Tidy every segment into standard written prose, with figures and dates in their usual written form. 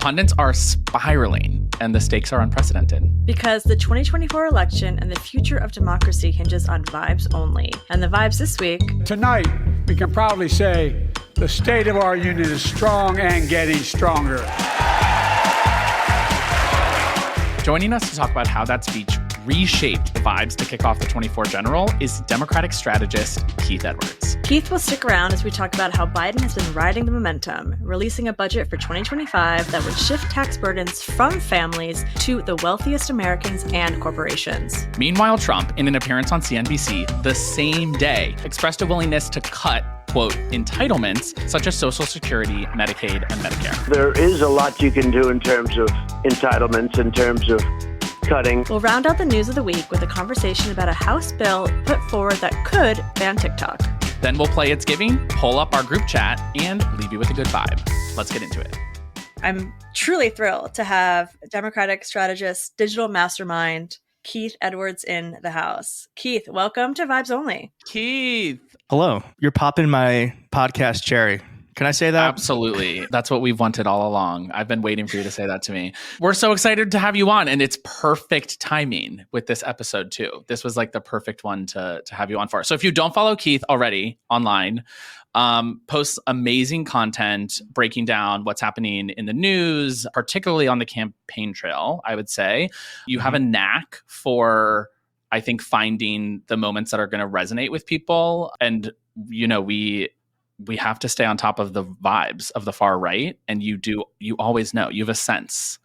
pundits are spiraling and the stakes are unprecedented. Because the 2024 election and the future of democracy hinges on vibes only. And the vibes this week... Tonight, we can proudly say the state of our union is strong and getting stronger. Joining us to talk about how that speech reshaped the vibes to kick off the 24 general is Democratic strategist Keith Edwards. Keith will stick around as we talk about how Biden has been riding the momentum, releasing a budget for 2025 that would shift tax burdens from families to the wealthiest Americans and corporations. Meanwhile, Trump, in an appearance on CNBC the same day, expressed a willingness to cut, quote, entitlements such as Social Security, Medicaid, and Medicare. There is a lot you can do in terms of entitlements, in terms of cutting. We'll round out the news of the week with a conversation about a House bill put forward that could ban TikTok. Then we'll play It's Giving, pull up our group chat, and leave you with a good vibe. Let's get into it. I'm truly thrilled to have Democratic strategist, digital mastermind, Keith Edwards in the house. Keith, welcome to Vibes Only. Keith. Hello. You're popping my podcast cherry. Can I say that? Absolutely. That's what we've wanted all along. I've been waiting for you to say that to me. We're so excited to have you on, and it's perfect timing with this episode too. This was like the perfect one to have you on for. So if you don't follow Keith already online, posts amazing content breaking down what's happening in the news, particularly on the campaign trail, I would say. You have a knack for, I think, finding the moments that are going to resonate with people. And, you know, we have to stay on top of the vibes of the far right. And you always know, you have a sense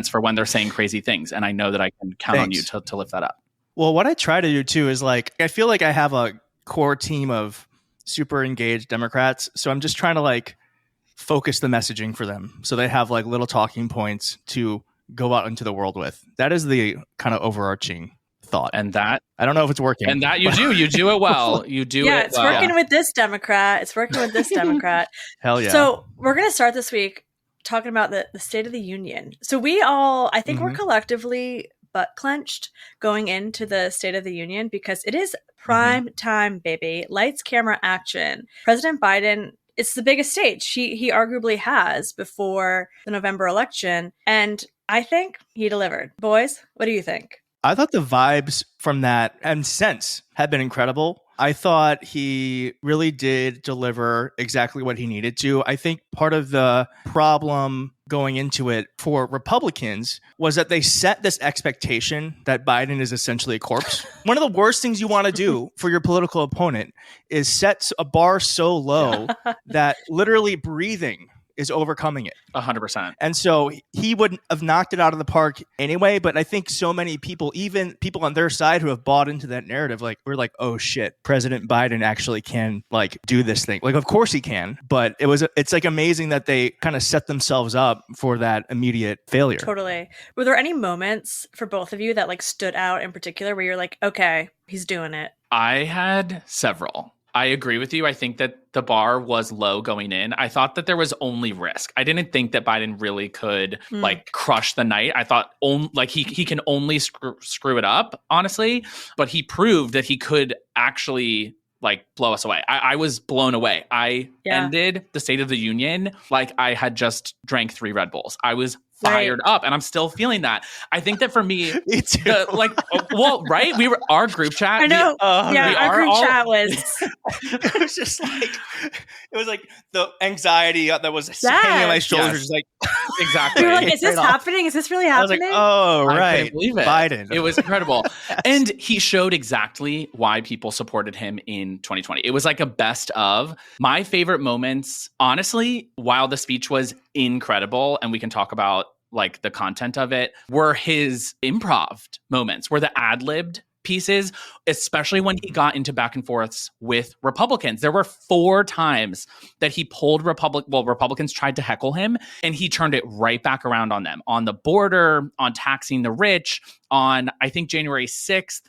for when they're saying crazy things. And I know that I can count on you to lift that up. Well, what I try to do too is like, I feel like I have a core team of super engaged Democrats. So I'm just trying to like focus the messaging for them. So they have like little talking points to go out into the world with. That is the kind of overarching thought. And that, I don't know if it's working. And that you do it well. You do it well. Yeah, it's working with this Democrat. It's working with this Democrat. Hell yeah. So we're going to start this week talking about the State of the Union. So we all, I think we're collectively butt clenched going into the State of the Union because it is prime time, baby. Lights, camera, action. President Biden, it's the biggest stage he arguably has before the November election. And I think he delivered. Boys, what do you think? I thought the vibes from that and sense had been incredible. I thought he really did deliver exactly what he needed to. I think part of the problem going into it for Republicans was that they set this expectation that Biden is essentially a corpse. One of the worst things you want to do for your political opponent is set a bar so low that literally breathing is overcoming it. 100%. And so he would have knocked it out of the park anyway. But I think so many people, even people on their side who have bought into that narrative, like we're like, oh shit, President Biden actually can like do this thing. Like, of course he can. But it's like amazing that they kind of set themselves up for that immediate failure. Totally. Were there any moments for both of you that like stood out in particular where you're like, okay, he's doing it? I had several. I agree with you. I think that the bar was low going in. I thought that there was only risk. I didn't think that Biden really could like crush the night. I thought he can only screw it up, honestly. But he proved that he could actually like blow us away. I was blown away. I ended the State of the Union like I had just drank 3 Red Bulls. I was fired up, and I'm still feeling that. I think that for me, it's right? We were our group chat. I know. Our group chat was. It was just like it was like the anxiety that was hanging on my shoulders. Yes. Just like exactly. We were like, is this happening? Is this really happening? I was like, oh right, I couldn't believe it. Biden. It was incredible, and he showed exactly why people supported him in 2020. It was like a best of. My favorite moments, honestly, while the speech was incredible, and we can talk about like the content of it, were his improv moments, were the ad-libbed pieces, especially when he got into back and forths with Republicans. There were 4 times that he pulled Republicans tried to heckle him, and he turned it right back around on them, on the border, on taxing the rich, on, I think, January 6th,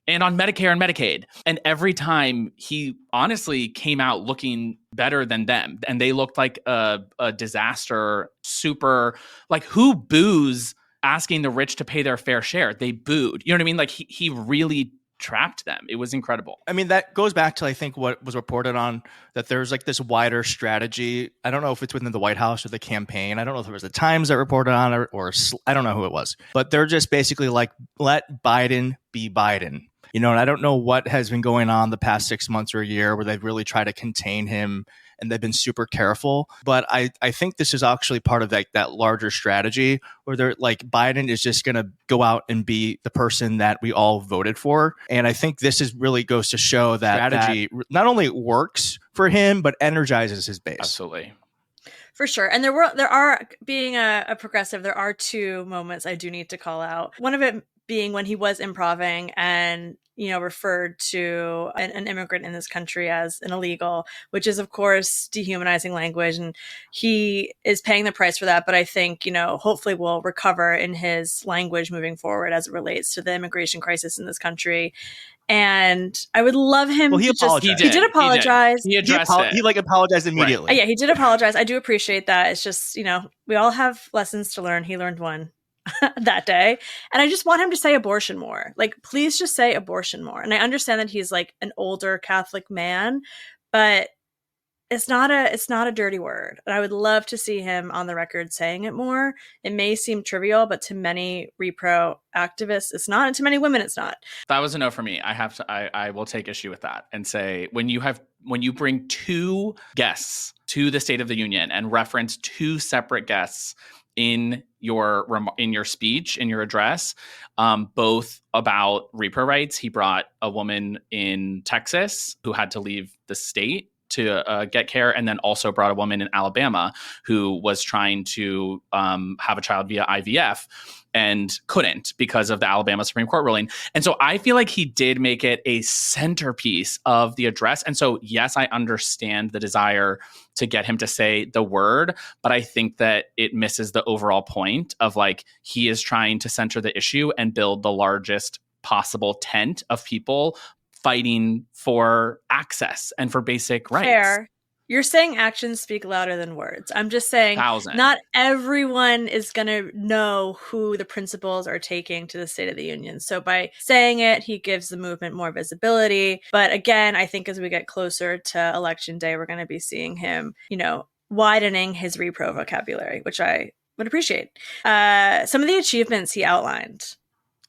and on Medicare and Medicaid. And every time he honestly came out looking better than them. And they looked like a disaster, super, like who boos asking the rich to pay their fair share? They booed. You know what I mean? Like he really trapped them. It was incredible. I mean, that goes back to, I think, what was reported on, that there's like this wider strategy. I don't know if it's within the White House or the campaign. I don't know if it was the Times that reported on it, or I don't know who it was. But they're just basically like, let Biden be Biden. And I don't know what has been going on the past 6 months or a year where they've really tried to contain him and they've been super careful. But I think this is actually part of that larger strategy where they're like, Biden is just going to go out and be the person that we all voted for. And I think this really goes to show that strategy not only works for him, but energizes his base. Absolutely. For sure. And there are, being a progressive, there are two moments I do need to call out. One of it being when he was improving and, referred to an immigrant in this country as an illegal, which is, of course, dehumanizing language. And he is paying the price for that. But I think, hopefully will recover in his language moving forward as it relates to the immigration crisis in this country. And I would love him he did apologize. He addressed it. He apologized immediately. Right. Yeah, he did apologize. I do appreciate that. It's just, we all have lessons to learn. He learned one that day. And I just want him to say abortion more. Like, please just say abortion more. And I understand that he's like an older Catholic man, but it's not a dirty word. And I would love to see him on the record saying it more. It may seem trivial, but to many repro activists, it's not. And to many women, it's not. That was a no for me. I will take issue with that and say, when you bring two guests to the State of the Union and reference two separate guests in your speech, in your address, both about repro rights. He brought a woman in Texas who had to leave the state to get care, and then also brought a woman in Alabama who was trying to have a child via IVF and couldn't because of the Alabama Supreme Court ruling. And so I feel like he did make it a centerpiece of the address. And so, yes, I understand the desire to get him to say the word, but I think that it misses the overall point of, like, he is trying to center the issue and build the largest possible tent of people fighting for access and for basic rights. Fair. You're saying actions speak louder than words. I'm just saying not everyone is going to know who the principals are taking to the State of the Union. So by saying it, he gives the movement more visibility. But again, I think as we get closer to Election Day, we're going to be seeing him, widening his repro vocabulary, which I would appreciate. Some of the achievements he outlined.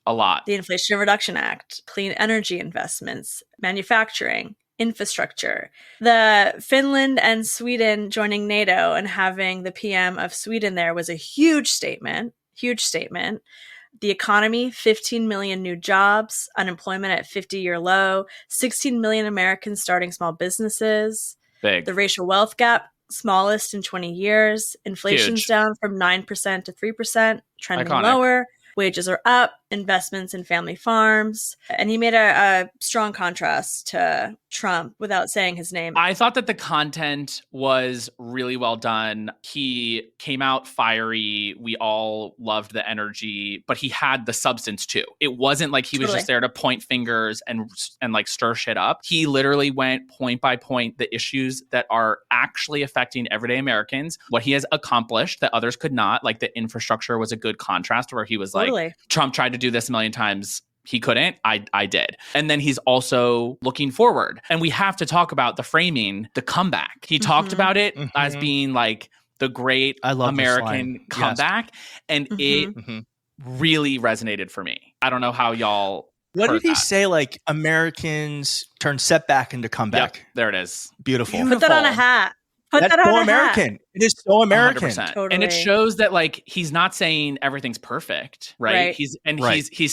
A lot. The Inflation Reduction Act, clean energy investments, manufacturing, infrastructure. The Finland and Sweden joining NATO and having the PM of Sweden there was a huge statement. The economy, 15 million new jobs, unemployment at 50-year low, 16 million Americans starting small businesses. Big. The racial wealth gap, smallest in 20 years. Inflation's Huge. Down from 9% to 3%, trending Iconic. lower. Wages are up, investments in family farms. And he made a strong contrast to Trump without saying his name. I thought that the content was really well done. He came out fiery. We all loved the energy, but he had the substance too. It wasn't like he was just there to point fingers and like stir shit up. He literally went point by point, the issues that are actually affecting everyday Americans, what he has accomplished that others could not. Like the infrastructure was a good contrast where he was like, Trump tried to do this a million times. He couldn't. I did. And then he's also looking forward. And we have to talk about the framing, the comeback. He talked about it as being like the great American comeback. Yes. And it really resonated for me. I don't know how y'all What did he say? Like, Americans turn setback into comeback. Yep, there it is. Beautiful. Put that on a hat. That's so American. It is so American. 100%. Totally. And it shows that, like, he's not saying everything's perfect, right? He's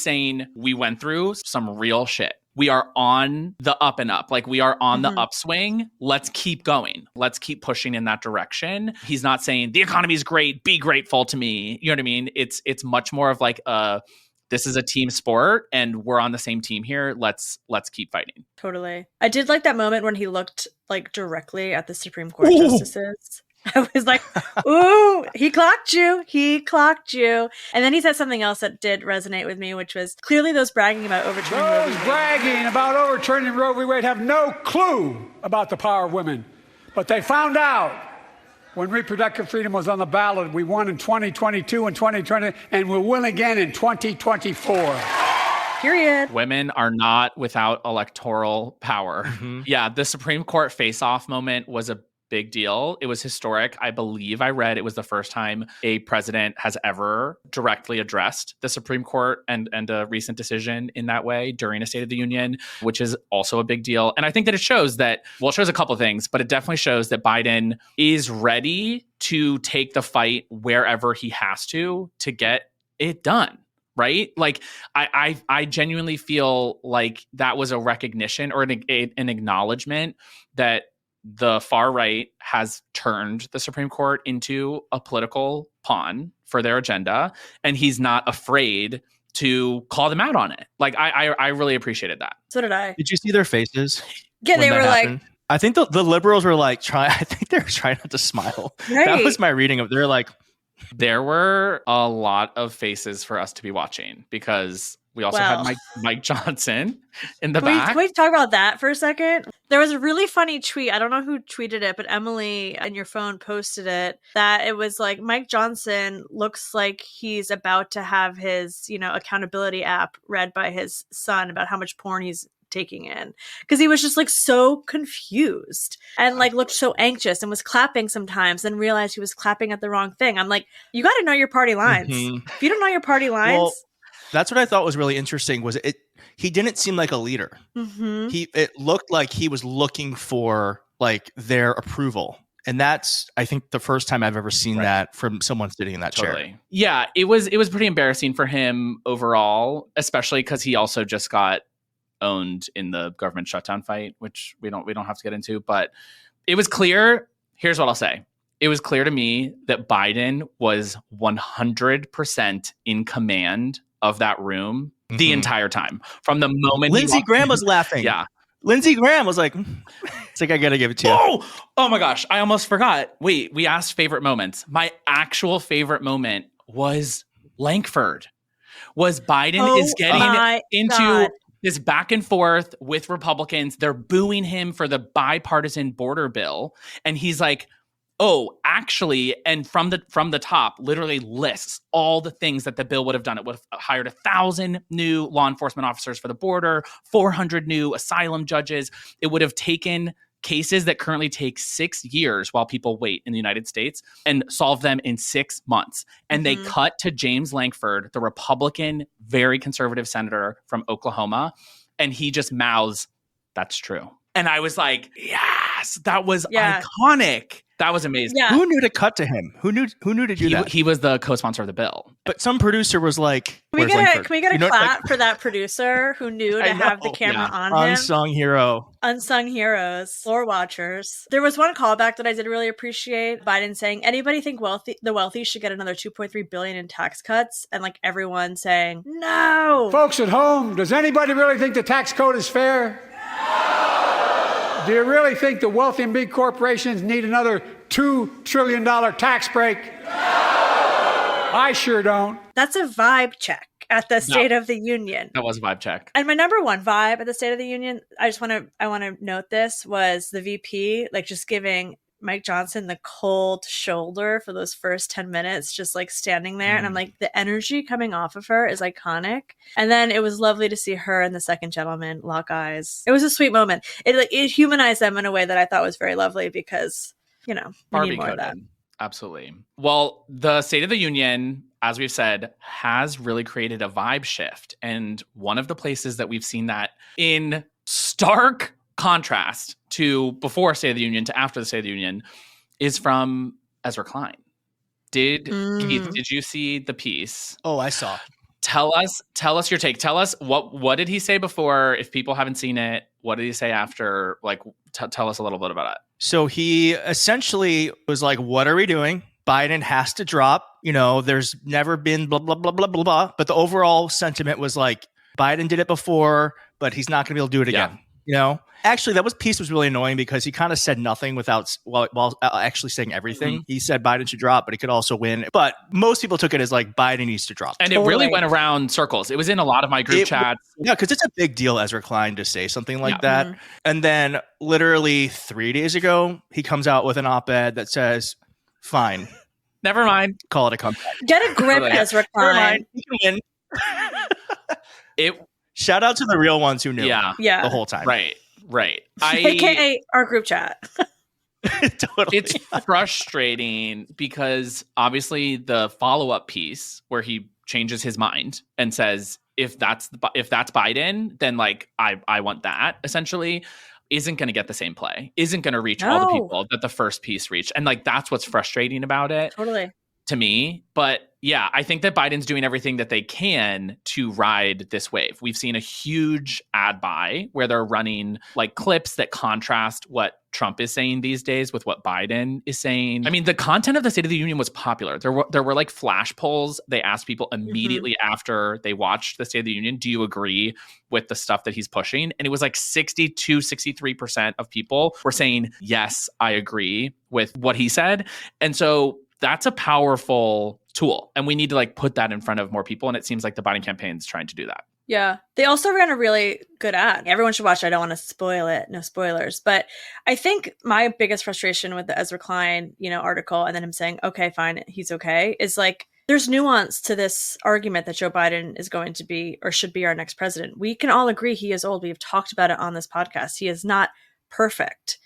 saying we went through some real shit. We are on the up and up. Like, we are on the upswing. Let's keep going. Let's keep pushing in that direction. He's not saying the economy is great. Be grateful to me. You know what I mean? It's much more of like this is a team sport and we're on the same team here. Let's keep fighting. Totally. I did like that moment when he looked like directly at the Supreme Court justices. I was like, ooh, he clocked you. He clocked you. And then he said something else that did resonate with me, which was clearly those bragging about overturning Roe v. Wade. Those bragging about overturning Roe v. Wade have no clue about the power of women. But they found out when reproductive freedom was on the ballot. We won in 2022 and 2020, and we'll win again in 2024. Period. Women are not without electoral power. Mm-hmm. Yeah, the Supreme Court face-off moment was a big deal. It was historic. I believe I read it was the first time a president has ever directly addressed the Supreme Court and a recent decision in that way during a State of the Union, which is also a big deal. And I think that it shows that, well, it shows a couple of things, but it definitely shows that Biden is ready to take the fight wherever he has to get it done. Right? Like, I genuinely feel like that was a recognition or an acknowledgement that the far right has turned the Supreme Court into a political pawn for their agenda, and he's not afraid to call them out on it. Like, I really appreciated that. So did I. Did you see their faces? Yeah, they were happened? like, I think the liberals were like I think they were trying not to smile. Right. That was my reading of. They're like, there were a lot of faces for us to be watching because we also had Mike Johnson in the back. Can we talk about that for a second? There was a really funny tweet. I don't know who tweeted it, but Emily on your phone posted it, that it was like Mike Johnson looks like he's about to have his, accountability app read by his son about how much porn he's taking in, because he was just like so confused and like looked so anxious and was clapping sometimes and realized he was clapping at the wrong thing. I'm like, you got to know your party lines. If you don't know your party lines. Well, that's what I thought was really interesting was he didn't seem like a leader. It looked like he was looking for like their approval. And that's, I think, the first time I've ever seen that from someone sitting in that chair. Yeah, it was pretty embarrassing for him overall, especially because he also just got owned in the government shutdown fight, which we don't have to get into. But it was clear. Here's what I'll say. It was clear to me that Biden was 100% in command of that room the entire time. From the moment Lindsey Graham was laughing. Yeah. Lindsey Graham was like, it's like, I got to give it to you. Oh my gosh. I almost forgot. Wait, we asked favorite moments. My actual favorite moment was Lankford. Was Biden is getting into this back and forth with Republicans. They're booing him for the bipartisan border bill. And he's like, oh, actually, and from the top, literally lists all the things that the bill would have done. It would have hired 1,000 new law enforcement officers for the border, 400 new asylum judges. It would have taken cases that currently take 6 years while people wait in the United States and solve them in 6 months. And they cut to James Lankford, the Republican, very conservative senator from Oklahoma, and he just mouths, "That's true." And I was like, yes, that was iconic. That was amazing. Yeah. Who knew to cut to him? Who knew to do that? He was the co-sponsor of the bill. But some producer was like, can we get a clap for that producer who knew to have the camera on him? Unsung hero. Unsung heroes. Floor watchers. There was one callback that I did really appreciate. Biden saying, anybody think the wealthy should get another $2.3 billion in tax cuts? And like everyone saying, no. Folks at home, does anybody really think the tax code is fair? Do you really think the wealthy and big corporations need another $2 trillion tax break? I sure don't. That's a vibe check at the State of the Union. That was a vibe check. And my number one vibe at the State of the Union, I want to note this, was the VP like just giving Mike Johnson the cold shoulder for those first 10 minutes, just like standing there. And I'm like, the energy coming off of her is iconic. And then it was lovely to see her and the second gentleman lock eyes. It was a sweet moment. It humanized them in a way that I thought was very lovely because, we need more of that. Absolutely. Well, the State of the Union, as we've said, has really created a vibe shift. And one of the places that we've seen that in stark contrast to before State of the Union to after the State of the Union is from Ezra Klein. Keith, did you see the piece? Oh, I saw. Tell us your take. Tell us what did he say before? If people haven't seen it, what did he say after? Like, tell us a little bit about it. So he essentially was like, what are we doing? Biden has to drop. There's never been blah, blah, blah, blah, blah, blah. But the overall sentiment was like, Biden did it before, but he's not going to be able to do it again. Actually, that piece was really annoying because he kind of said nothing while actually saying everything. He said Biden should drop, but he could also win. But most people took it as like Biden needs to drop. And it really went around circles. It was in a lot of my group chats. Yeah, because it's a big deal, Ezra Klein, to say something like that. And then literally 3 days ago, he comes out with an op-ed that says, fine. Never mind. Call it a comeback. Get a grip, Ezra Klein. Never mind. You can win. Shout out to the real ones who knew Yeah. the whole time. Right. AKA our group chat. Totally. It's frustrating because obviously the follow-up piece where he changes his mind and says, if that's Biden, then like I want that, essentially, isn't going to get the same play, isn't going to reach all the people that the first piece reached. And like, that's what's frustrating about it. Totally. To me. But yeah, I think that Biden's doing everything that they can to ride this wave. We've seen a huge ad buy where they're running like clips that contrast what Trump is saying these days with what Biden is saying. I mean, the content of the State of the Union was popular. There were like flash polls. They asked people immediately after they watched the State of the Union, do you agree with the stuff that he's pushing? And it was like 63% of people were saying, yes, I agree with what he said. And so that's a powerful tool. And we need to like put that in front of more people. And it seems like the Biden campaign is trying to do that. Yeah. They also ran a really good ad. Everyone should watch it. I don't want to spoil it. No spoilers. But I think my biggest frustration with the Ezra Klein, article, and then him saying, okay, fine, he's okay, is like, there's nuance to this argument that Joe Biden is going to be or should be our next president. We can all agree he is old. We've talked about it on this podcast. He is not perfect,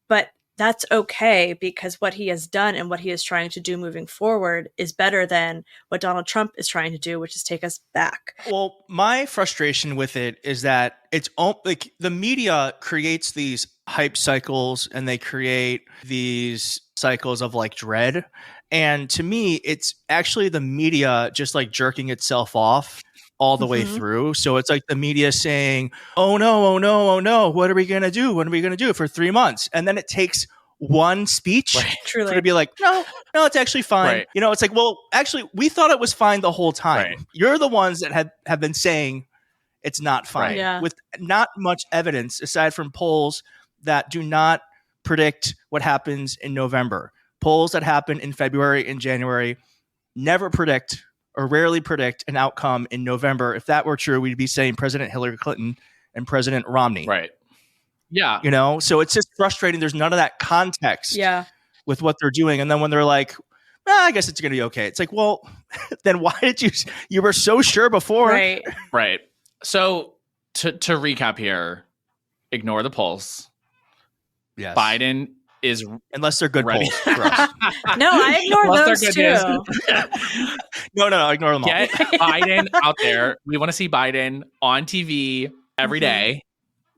but that's okay because what he has done and what he is trying to do moving forward is better than what Donald Trump is trying to do, which is take us back. Well, my frustration with it is that it's like the media creates these hype cycles and they create these cycles of like dread. And to me, it's actually the media just like jerking itself off all the way through. So it's like the media saying, oh no, what are we going to do? What are we going to do for 3 months? And then it takes one speech for it to be like, no, it's actually fine. Right. It's like, well, actually, we thought it was fine the whole time. Right. You're the ones that have been saying it's not fine with not much evidence aside from polls that do not predict what happens in November. Polls that happen in February and January never predict or rarely predict an outcome in November. If that were true, we'd be saying President Hillary Clinton and President Romney. Right. Yeah. So it's just frustrating. There's none of that context with what they're doing. And then when they're like, I guess it's going to be okay. It's like, well, then why did you were so sure before. Right. So to recap here, ignore the polls. Yes. Biden is unless they're good ready. polls for us. No, I ignore those too. No, ignore them all. Get Biden out there. We want to see Biden on TV every day,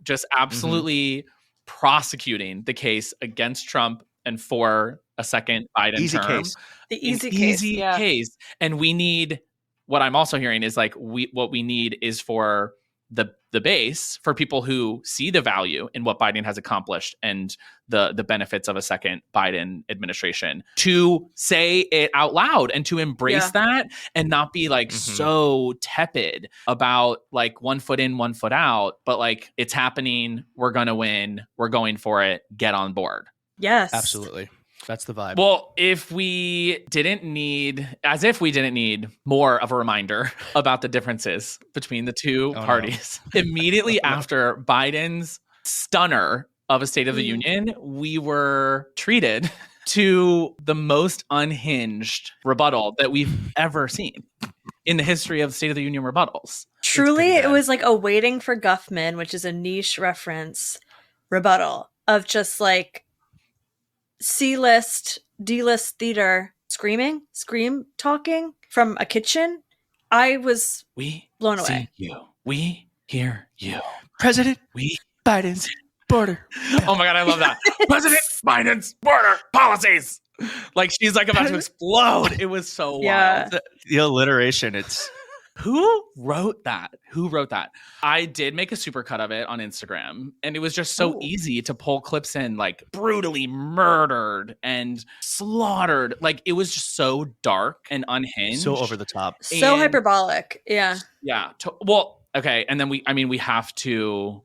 just absolutely prosecuting the case against Trump and for a second Biden easy term. Case. The easy case. And we need, what I'm also hearing is like, what we need is for the base, for people who see the value in what Biden has accomplished and the benefits of a second Biden administration, to say it out loud and to embrace that and not be like so tepid about like 1 foot in, 1 foot out, but like, it's happening. We're going to win. We're going for it. Get on board. Yes, absolutely. That's the vibe. Well, as if we didn't need more of a reminder about the differences between the two parties. Immediately after Biden's stunner of a State of the Union, we were treated to the most unhinged rebuttal that we've ever seen in the history of State of the Union rebuttals. Truly, it was like a Waiting for Guffman, which is a niche reference rebuttal of just like C-list, D-list theater scream talking from a kitchen. I was blown away. We hear you. President Biden's border. Oh my God, I love that. President Biden's border policies. Like she's like about to explode. It was so wild. The alliteration, it's... Who wrote that? I did make a supercut of it on Instagram, and it was just so easy to pull clips in, like brutally murdered and slaughtered. Like it was just so dark and unhinged. So over the top. So hyperbolic. Yeah. Yeah. Well, okay. And then we have to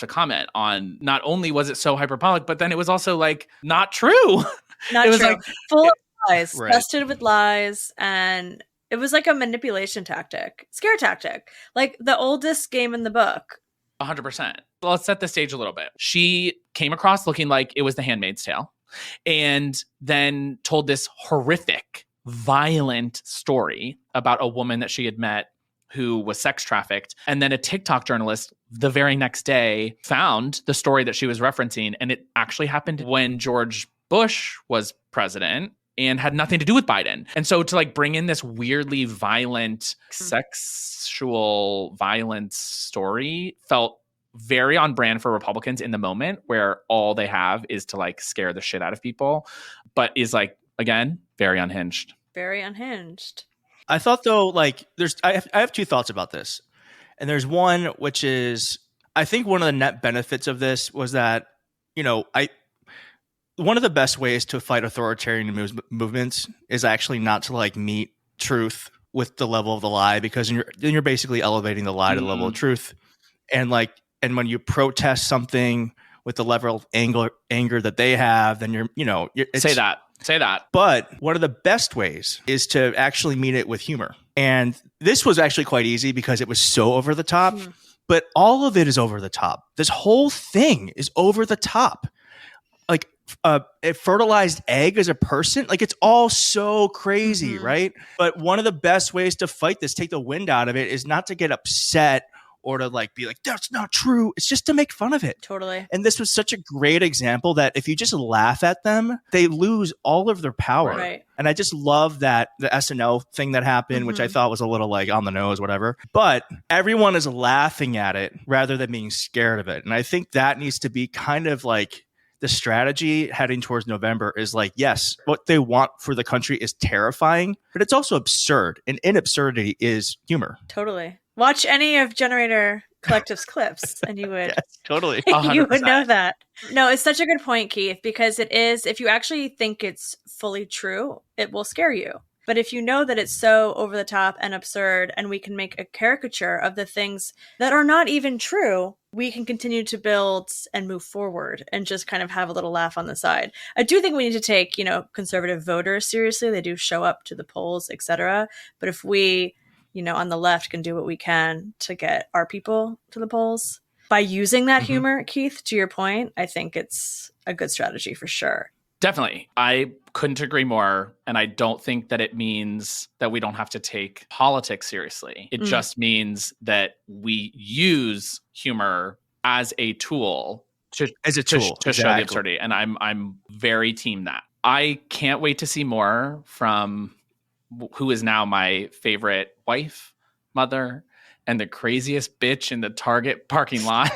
comment on, not only was it so hyperbolic, but then it was also like not true. Not it was true. like full of lies, busted with lies, and it was like a manipulation tactic, scare tactic, like the oldest game in the book. 100%. Let's set the stage a little bit. She came across looking like it was The Handmaid's Tale, and then told this horrific, violent story about a woman that she had met who was sex trafficked. And then a TikTok journalist the very next day found the story that she was referencing. And it actually happened when George Bush was president and had nothing to do with Biden. And so to like bring in this weirdly violent sexual violence story felt very on brand for Republicans in the moment, where all they have is to like scare the shit out of people, but is like, again, very unhinged. Very unhinged. I thought though, like I have two thoughts about this. And there's one, which is, I think one of the net benefits of this was that, one of the best ways to fight authoritarian movements is actually not to like meet truth with the level of the lie, because then you're basically elevating the lie to the level of truth. And when you protest something with the level of anger that they have, then you're Say that. But one of the best ways is to actually meet it with humor. And this was actually quite easy because it was so over the top, but all of it is over the top. This whole thing is over the top. Like a fertilized egg as a person, like it's all so crazy, right? But one of the best ways to fight this, take the wind out of it, is not to get upset or to like be like, that's not true. It's just to make fun of it. Totally. And this was such a great example that if you just laugh at them, they lose all of their power. Right. And I just love that the SNL thing that happened, which I thought was a little like on the nose, whatever. But everyone is laughing at it rather than being scared of it. And I think that needs to be kind of like the strategy heading towards November is like, yes, what they want for the country is terrifying, but it's also absurd. And in absurdity is humor. Totally. Watch any of Generator Collective's clips and you would Yes, totally. you would know that. No, it's such a good point, Keith, because it is, if you actually think it's fully true, it will scare you. But if you know that it's so over the top and absurd and we can make a caricature of the things that are not even true, we can continue to build and move forward and just kind of have a little laugh on the side. I do think we need to take, conservative voters seriously. They do show up to the polls, etc. But if we, on the left can do what we can to get our people to the polls by using that humor, Keith, to your point, I think it's a good strategy for sure. Definitely. I couldn't agree more. And I don't think that it means that we don't have to take politics seriously. It just means that we use humor as a tool to show the absurdity. And I'm very team that. I can't wait to see more from who is now my favorite wife, mother, and the craziest bitch in the Target parking lot.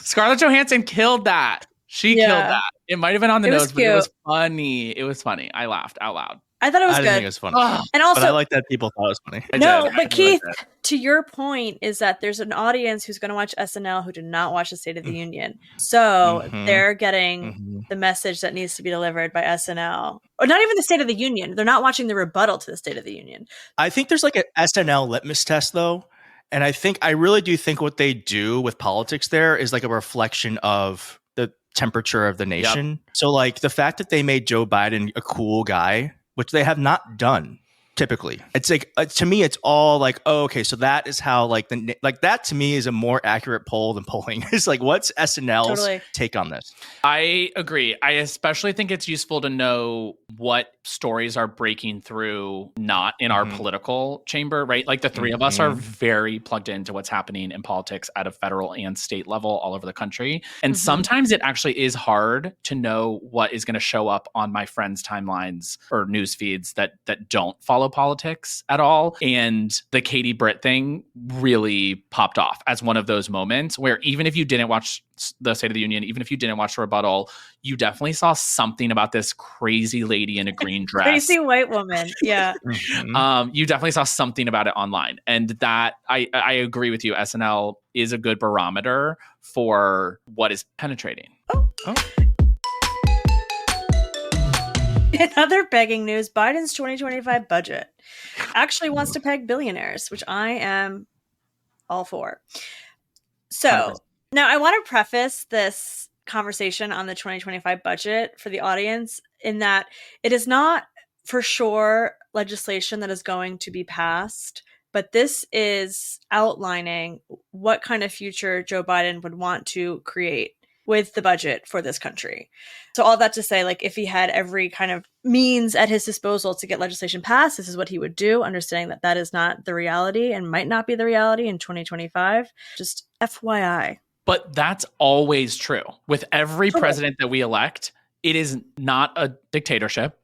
Scarlett Johansson killed that. She killed that. It might have been on the nose, but it was funny. It was funny. I laughed out loud. I thought it was I good. didn't think it was funny. And also, but I like that people thought it was funny. But Keith, to your point is that there's an audience who's going to watch SNL who did not watch the State of the Union. So they're getting the message that needs to be delivered by SNL. Or not even the State of the Union. They're not watching the rebuttal to the State of the Union. I think there's like an SNL litmus test though. And I really do think what they do with politics there is like a reflection of the temperature of the nation. Yep. So like the fact that they made Joe Biden a cool guy, which they have not done typically. It's like, to me, it's all like, oh, okay, so that is how that to me is a more accurate poll than polling. It's like, what's SNL's take on this? I agree. I especially think it's useful to know what stories are breaking through not in our political chamber, right? Like the three of us are very plugged into what's happening in politics at a federal and state level all over the country. And sometimes it actually is hard to know what is going to show up on my friends' timelines or news feeds that don't follow politics at all. And the Katie Britt thing really popped off as one of those moments where even if you didn't watch the State of the Union, even if you didn't watch the rebuttal, you definitely saw something about this crazy lady in a green dress. Crazy white woman. Yeah. You definitely saw something about it online. And that I agree with you. SNL is a good barometer for what is penetrating. In other begging news, Biden's 2025 budget actually wants to peg billionaires, which I am all for. So now I want to preface this conversation on the 2025 budget for the audience in that it is not for sure legislation that is going to be passed, but this is outlining what kind of future Joe Biden would want to create with the budget for this country. So all that to say, like, if he had every kind of means at his disposal to get legislation passed, this is what he would do, understanding that that is not the reality and might not be the reality in 2025. Just FYI. But that's always true. With every president that we elect, it is not a dictatorship.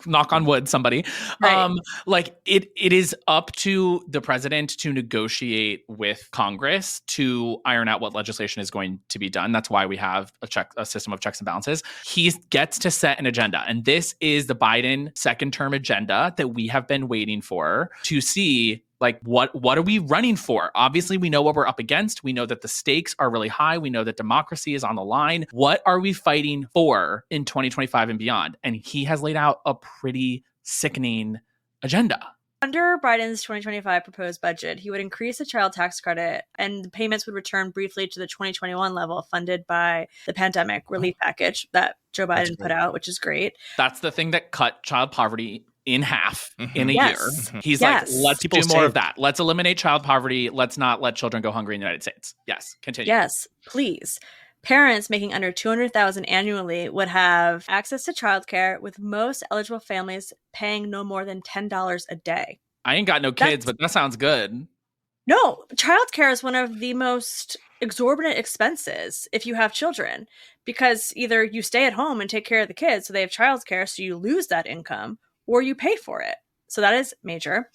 Knock on wood, somebody. Right. Like it is up to the president to negotiate with Congress to iron out what legislation is going to be done. That's why we have a system of checks and balances. He gets to set an agenda. And this is the Biden second term agenda that we have been waiting for to see. Like, what are we running for? Obviously, we know what we're up against. We know that the stakes are really high. We know that democracy is on the line. What are we fighting for in 2025 and beyond? And he has laid out a pretty sickening agenda. Under Biden's 2025 proposed budget, he would increase the child tax credit and the payments would return briefly to the 2021 level funded by the pandemic relief package that Joe Biden put out, which is great. That's the thing that cut child poverty in half in a year. He's Yes. like, let's do more of that. Let's eliminate child poverty. Let's not let children go hungry in the United States. Yes, continue. Yes, please. Parents making under $200,000 annually would have access to childcare, with most eligible families paying no more than $10 a day. I ain't got no kids, but that sounds good. No, childcare is one of the most exorbitant expenses if you have children, because either you stay at home and take care of the kids so they have childcare, so you lose that income, or you pay for it. So that is major.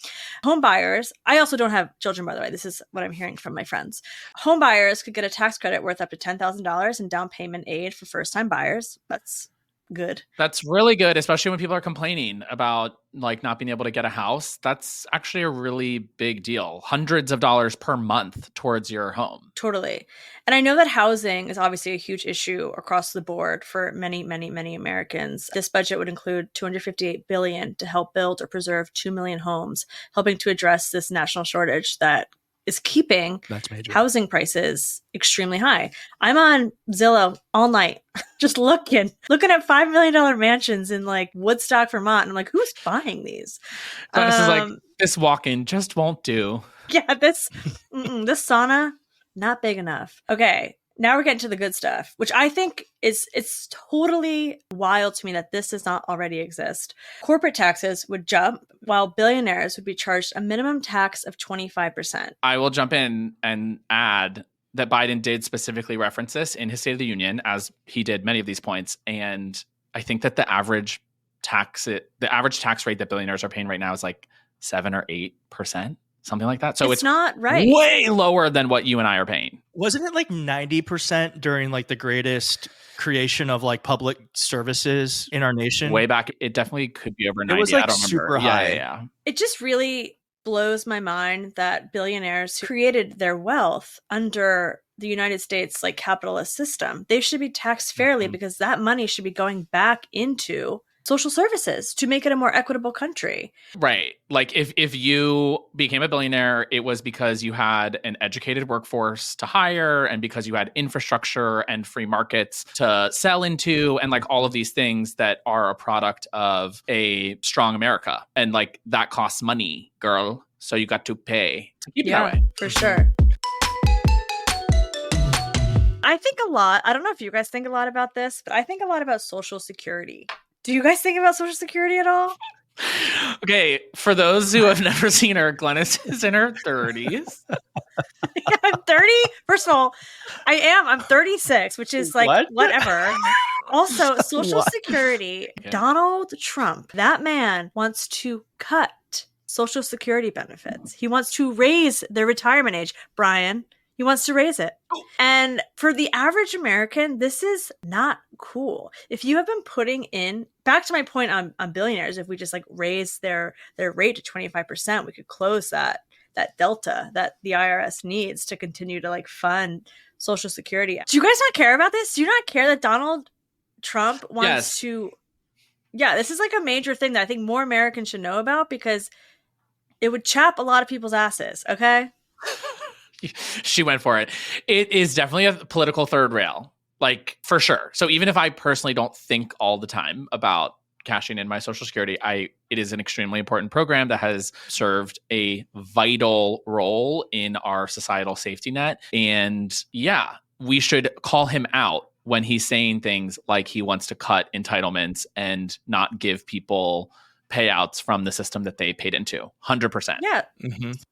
Home buyers, I also don't have children, by the way. This is what I'm hearing from my friends. Home buyers could get a tax credit worth up to $10,000 in down payment aid for first-time buyers. That's good. That's really good, especially when people are complaining about like not being able to get a house. That's actually a really big deal. Hundreds of dollars per month towards your home. Totally. And I know that housing is obviously a huge issue across the board for many, many, many Americans. This budget would include $258 billion to help build or preserve 2 million homes, helping to address this national shortage that is keeping housing prices extremely high. I'm on Zillow all night, just looking at $5 million mansions in like Woodstock, Vermont. And I'm like, who's buying these? This is like, this walk-in just won't do. Yeah, this sauna, not big enough. Okay. Now we're getting to the good stuff, which I think it's totally wild to me that this does not already exist. Corporate taxes would jump while billionaires would be charged a minimum tax of 25%. I will jump in and add that Biden did specifically reference this in his State of the Union, as he did many of these points. And I think that the average tax rate that billionaires are paying right now is like 7 or 8%. Something like that. So it's not right. Way lower than what you and I are paying. Wasn't it like 90% during like the greatest creation of like public services in our nation? Way back, it definitely could be over 90. It was like I don't super remember. high. Yeah. It just really blows my mind that billionaires who created their wealth under the United States like capitalist system, they should be taxed fairly because that money should be going back into social services to make it a more equitable country. Right. Like if you became a billionaire, it was because you had an educated workforce to hire and because you had infrastructure and free markets to sell into and like all of these things that are a product of a strong America. And like that costs money, girl. So you got to pay to keep it that way. For sure. I think a lot. I don't know if you guys think a lot about this, but I think a lot about Social Security. Do you guys think about Social Security at all? Okay, for those who have never seen her, Glennis is in her 30s. Yeah, I'm 30. First of all, I'm 36, which is like whatever. Also, Social Security, Donald Trump, that man wants to cut Social Security benefits. He wants to raise the retirement age. Brian, he wants to raise it. And for the average American, this is not cool. If you have been putting in, back to my point on billionaires, if we just like raise their rate to 25%, we could close that delta that the IRS needs to continue to like fund Social Security. Do you guys not care about this? Do you not care that Donald Trump wants to? Yeah, this is like a major thing that I think more Americans should know about because it would chap a lot of people's asses. Okay. She went for it. It is definitely a political third rail, like for sure. So even if I personally don't think all the time about cashing in my Social Security, it is an extremely important program that has served a vital role in our societal safety net. And yeah, we should call him out when he's saying things like he wants to cut entitlements and not give people payouts from the system that they paid into. 100%. Yeah.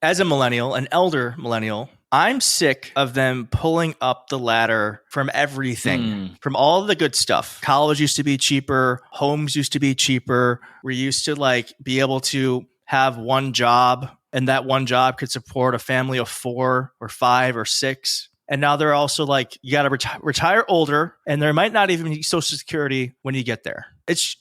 As a millennial, an elder millennial, I'm sick of them pulling up the ladder from everything, from all the good stuff. College used to be cheaper. Homes used to be cheaper. We used to like be able to have one job, and that one job could support a family of 4 or 5 or 6. And now they're also like, you got to retire older, and there might not even be Social Security when you get there. It's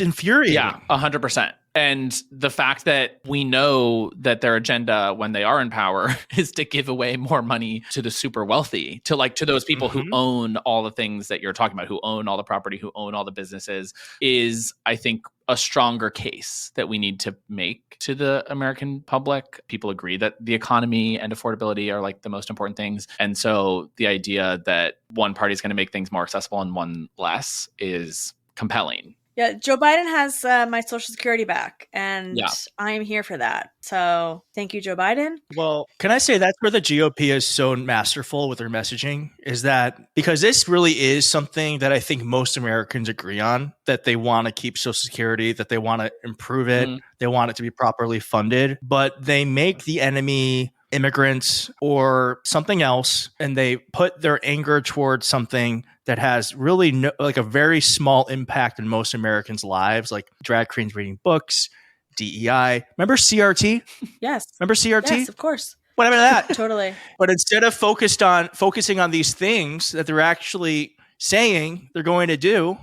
infuriating. Yeah, 100%. And the fact that we know that their agenda when they are in power is to give away more money to the super wealthy, to those people who own all the things that you're talking about, who own all the property, who own all the businesses, is, I think, a stronger case that we need to make to the American public. People agree that the economy and affordability are like the most important things. And so the idea that one party is going to make things more accessible and one less is compelling. Yeah, Joe Biden has my Social Security back, and I am here for that. So thank you, Joe Biden. Well, can I say that's where the GOP is so masterful with their messaging, is that because this really is something that I think most Americans agree on, that they want to keep Social Security, that they want to improve it, they want it to be properly funded, but they make the enemy immigrants or something else, and they put their anger towards something that has really like a very small impact in most Americans' lives, like drag queens reading books, DEI. Remember CRT? Yes. Remember CRT? Yes, of course. What about that? Totally. But instead of focusing on these things that they're actually saying they're going to do,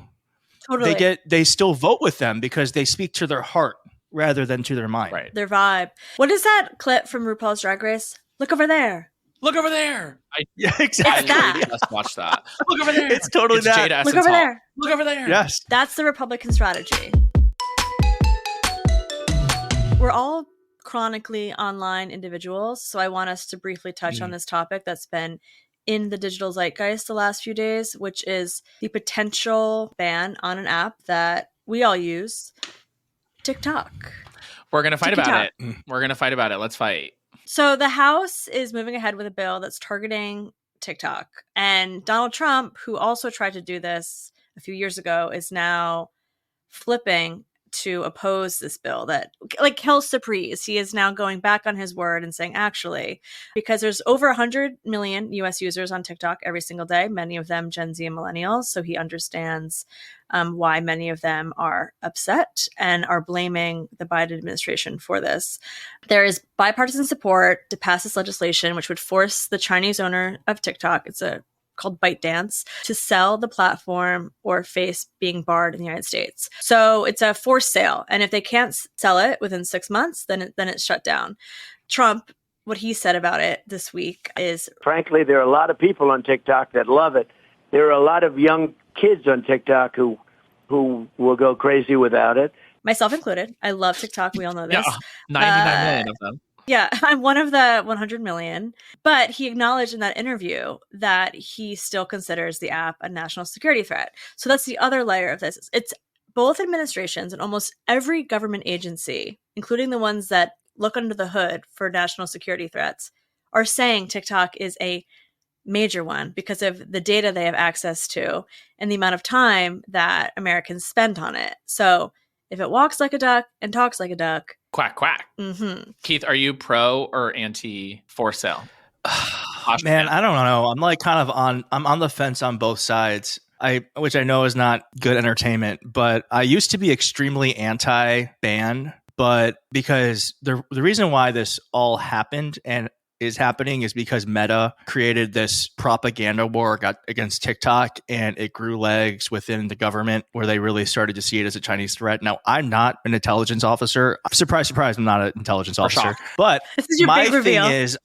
they still vote with them because they speak to their heart rather than to their mind. Right. Their vibe. What is that clip from RuPaul's Drag Race? Look over there. Look over there. Yeah, exactly. It's that. Just watch that. Look over there. It's totally that. Jada Look Essence over Hall. there. Look over there. Yes. That's the Republican strategy. We're all chronically online individuals, so I want us to briefly touch on this topic that's been in the digital zeitgeist the last few days, which is the potential ban on an app that we all use, TikTok. We're going to fight about it. We're going to fight about it. Let's fight. So the House is moving ahead with a bill that's targeting TikTok. And Donald Trump, who also tried to do this a few years ago, is now flipping to oppose this bill that, like hell surprise, he is now going back on his word and saying, actually, because there's over 100 million US users on TikTok every single day, many of them Gen Z and millennials. So he understands why many of them are upset and are blaming the Biden administration for this. There is bipartisan support to pass this legislation, which would force the Chinese owner of TikTok, called ByteDance, to sell the platform or face being barred in the United States. So it's a forced sale. And if they can't sell it within 6 months, then it's shut down. Trump, what he said about it this week is, frankly, there are a lot of people on TikTok that love it. There are a lot of young kids on TikTok who will go crazy without it. Myself included. I love TikTok. We all know this. Yeah, 99 million of them. Yeah, I'm one of the 100 million. But he acknowledged in that interview that he still considers the app a national security threat. So that's the other layer of this. It's both administrations and almost every government agency, including the ones that look under the hood for national security threats, are saying TikTok is a major one because of the data they have access to and the amount of time that Americans spend on it. So if it walks like a duck and talks like a duck, quack, quack. Keith, are you pro or anti for sale? Man, I don't know. I'm on the fence on both sides. Which I know is not good entertainment, but I used to be extremely anti-ban, but because the reason why this all happened and is happening is because Meta created this propaganda war against TikTok, and it grew legs within the government where they really started to see it as a Chinese threat. Now, I'm not an intelligence officer. Surprise, surprise, I'm not an intelligence officer. But this is your my big reveal. thing is,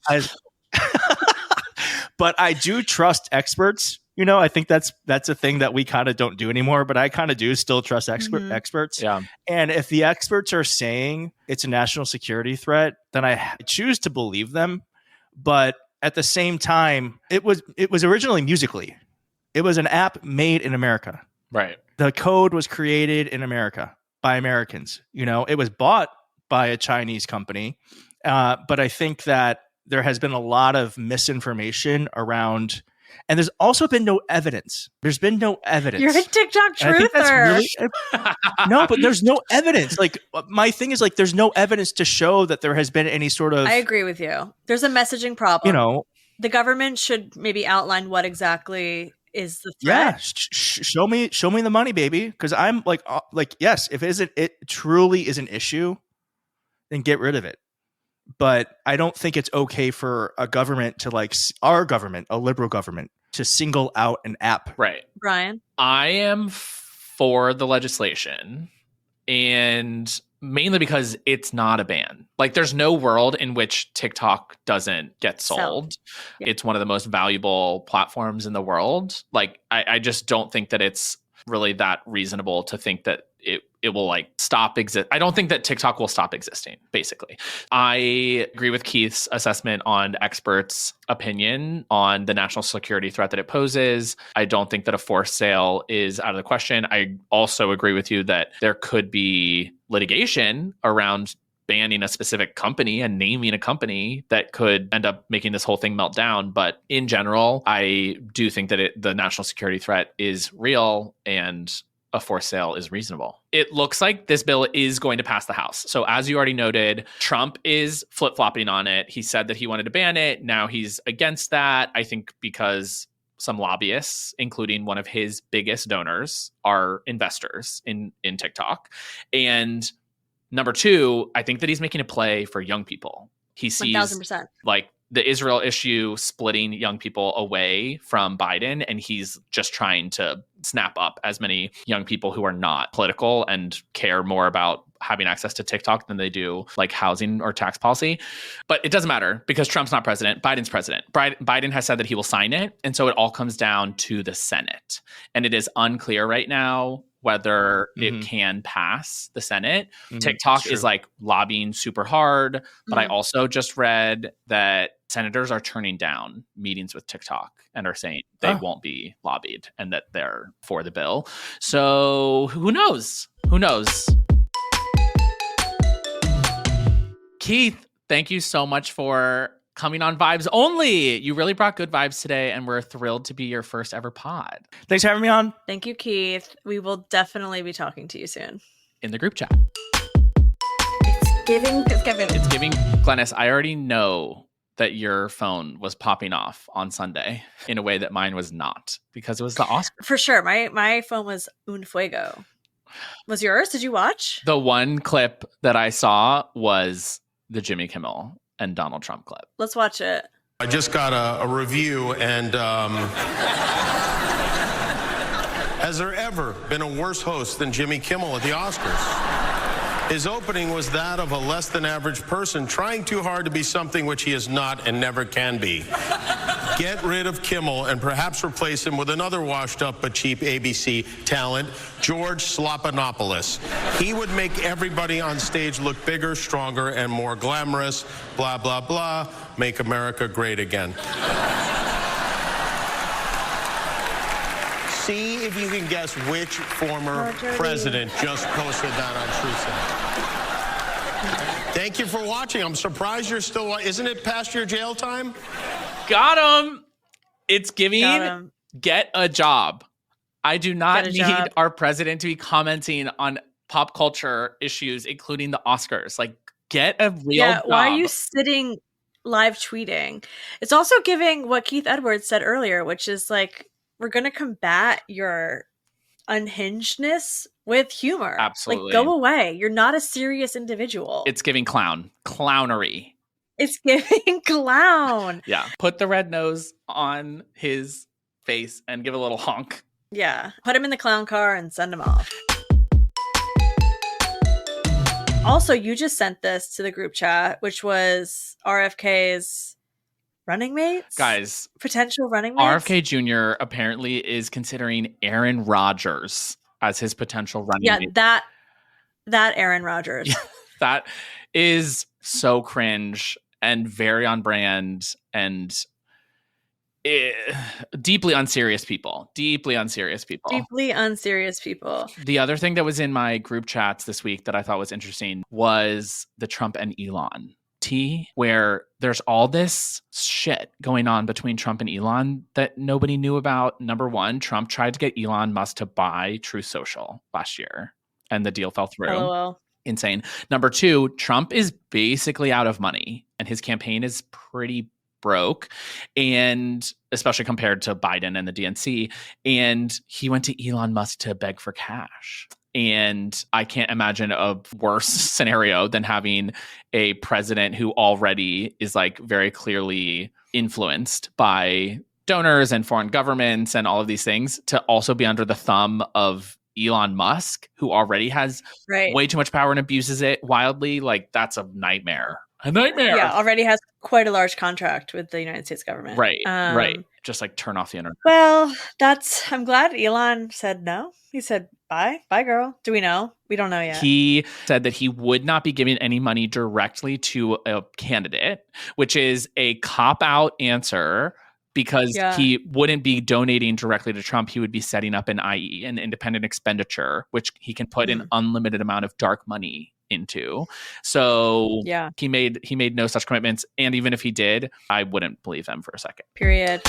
but I do trust experts. You know, I think that's a thing that we kind of don't do anymore, but I kind of do still trust experts. Yeah. And if the experts are saying it's a national security threat, then I choose to believe them. But at the same time, it was originally Musical.ly. It was an app made in America. Right. The code was created in America by Americans. You know, it was bought by a Chinese company. But I think that there has been a lot of misinformation around And there's also been no evidence. There's been no evidence. You're a TikTok And I think that's truther. really no, but there's no evidence. Like my thing is like there's no evidence to show that there has been any sort of. I agree with you. There's a messaging problem. You know, the government should maybe outline what exactly is the yeah. threat. Show me the money, baby. Because I'm like yes, if it truly is an issue, then get rid of it. But I don't think it's okay for a government to like our government, a liberal government, to single out an app. Right. Brian? I am for the legislation, and mainly because it's not a ban. Like there's no world in which TikTok doesn't get sold. Yeah. It's one of the most valuable platforms in the world. Like I just don't think that it's really that reasonable to think that it will like stop exist. I don't think that TikTok will stop existing, basically. I agree with Keith's assessment on experts' opinion on the national security threat that it poses. I don't think that a forced sale is out of the question. I also agree with you that there could be litigation around banning a specific company and naming a company that could end up making this whole thing melt down. But in general, I do think that the national security threat is real and a forced sale is reasonable. It looks like this bill is going to pass the House. So as you already noted, Trump is flip-flopping on it. He said that he wanted to ban it. Now he's against that, I think because some lobbyists, including one of his biggest donors, are investors in TikTok. And number two, I think that he's making a play for young people. He sees 1,000%. like the Israel issue splitting young people away from Biden, and he's just trying to snap up as many young people who are not political and care more about having access to TikTok than they do like housing or tax policy. But it doesn't matter because Trump's not president, Biden's president. Biden has said that he will sign it. And so it all comes down to the Senate. And it is unclear right now whether it can pass the Senate. TikTok is like lobbying super hard, but I also just read that senators are turning down meetings with TikTok and are saying they won't be lobbied and that they're for the bill. So who knows? Who knows? Keith, thank you so much for coming on Vibes Only. You really brought good vibes today, and we're thrilled to be your first ever pod. Thanks for having me on. Thank you, Keith. We will definitely be talking to you soon. In the group chat. It's giving. It's giving. Glennis, I already know that your phone was popping off on Sunday in a way that mine was not because it was the Oscars. For sure. My phone was un fuego. Was yours? Did you watch? The one clip that I saw was the Jimmy Kimmel and Donald Trump clip. Let's watch it. I just got a review, and has there ever been a worse host than Jimmy Kimmel at the Oscars? His opening was that of a less than average person trying too hard to be something which he is not and never can be. Get rid of Kimmel and perhaps replace him with another washed up but cheap ABC talent, George Slopanopoulos. He would make everybody on stage look bigger, stronger, and more glamorous. Blah, blah, blah. Make America great again. See if you can guess which former president just posted that on TruthStat. Thank you for watching. I'm surprised you're still. Isn't it past your jail time? Got him. It's giving get a job. I do not need our president to be commenting on pop culture issues, including the Oscars. Like, get a real job. Why are you sitting live tweeting? It's also giving what Keith Edwards said earlier, which is like, we're going to combat your unhingedness with humor. Absolutely. Like, go away. You're not a serious individual. It's giving clownery. It's giving clown. Yeah. Put the red nose on his face and give a little honk. Yeah. Put him in the clown car and send him off. Also, you just sent this to the group chat, which was RFK's running mates? Guys. Potential running mates? RFK Jr. apparently is considering Aaron Rodgers as his potential running mate. Yeah, that Aaron Rodgers. Yeah, that is so cringe and very on brand and deeply unserious people. Deeply unserious people. The other thing that was in my group chats this week that I thought was interesting was the Trump and Elon tea where there's all this shit going on between Trump and Elon that nobody knew about. Number one, Trump tried to get Elon Musk to buy Truth Social last year, and the deal fell through. LOL. Insane. Number two, Trump is basically out of money, and his campaign is pretty broke, and especially compared to Biden and the DNC. And he went to Elon Musk to beg for cash. And I can't imagine a worse scenario than having a president who already is like very clearly influenced by donors and foreign governments and all of these things to also be under the thumb of Elon Musk, who already has way too much power and abuses it wildly. Like, that's a nightmare. A nightmare. Yeah, already has quite a large contract with the United States government. Right. Just like turn off the internet. Well, I'm glad Elon said no. He said, bye, girl. Do we know? We don't know yet. He said that he would not be giving any money directly to a candidate, which is a cop-out answer because he wouldn't be donating directly to Trump. He would be setting up an IE, an independent expenditure, which he can put an unlimited amount of dark money into. So he made no such commitments. And even if he did, I wouldn't believe him for a second. Period.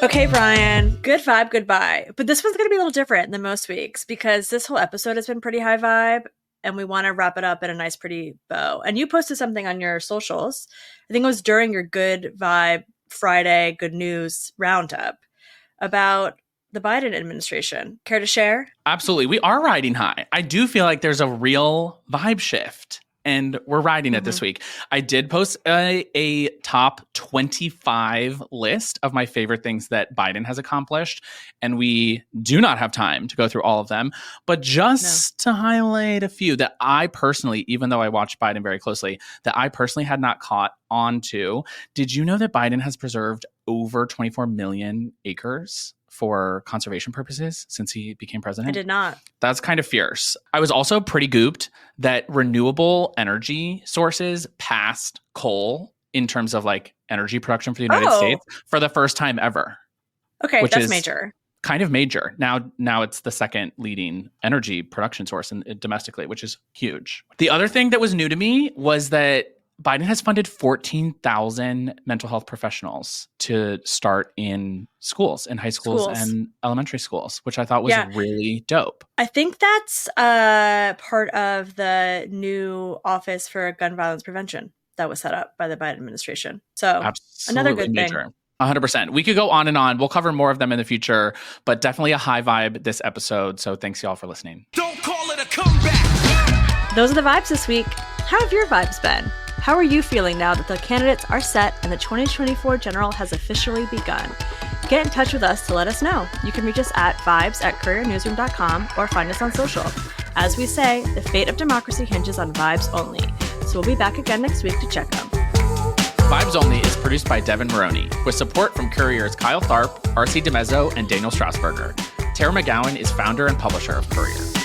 Okay, Brian, good vibe, goodbye. But this one's going to be a little different than most weeks because this whole episode has been pretty high vibe and we want to wrap it up in a nice, pretty bow. And you posted something on your socials. I think it was during your Good Vibe Friday Good News Roundup about the Biden administration. Care to share? Absolutely. We are riding high. I do feel like there's a real vibe shift, and we're riding it this week. I did post a top 25 list of my favorite things that Biden has accomplished, and we do not have time to go through all of them, but just to highlight a few that I personally, even though I watched Biden very closely, that I personally had not caught on to. Did you know that Biden has preserved over 24 million acres for conservation purposes since he became president? I did not. That's kind of fierce. I was also pretty gooped that renewable energy sources passed coal in terms of like energy production for the United States for the first time ever. Okay, which that's is major. Kind of major. Now it's the second leading energy production source domestically, which is huge. The other thing that was new to me was that Biden has funded 14,000 mental health professionals to start in schools, in high schools and elementary schools, which I thought was really dope. I think that's part of the new Office for Gun Violence Prevention that was set up by the Biden administration. So another good thing. 100%. We could go on and on. We'll cover more of them in the future, but definitely a high vibe this episode. So thanks y'all for listening. Don't call it a comeback. Those are the vibes this week. How have your vibes been? How are you feeling now that the candidates are set and the 2024 general has officially begun? Get in touch with us to let us know. You can reach us at vibes@couriernewsroom.com or find us on social. As we say, the fate of democracy hinges on vibes only. So we'll be back again next week to check them. Vibes Only is produced by Devin Maroney, with support from Courier's Kyle Tharp, RC DeMezzo, and Daniel Strasburger. Tara McGowan is founder and publisher of Courier.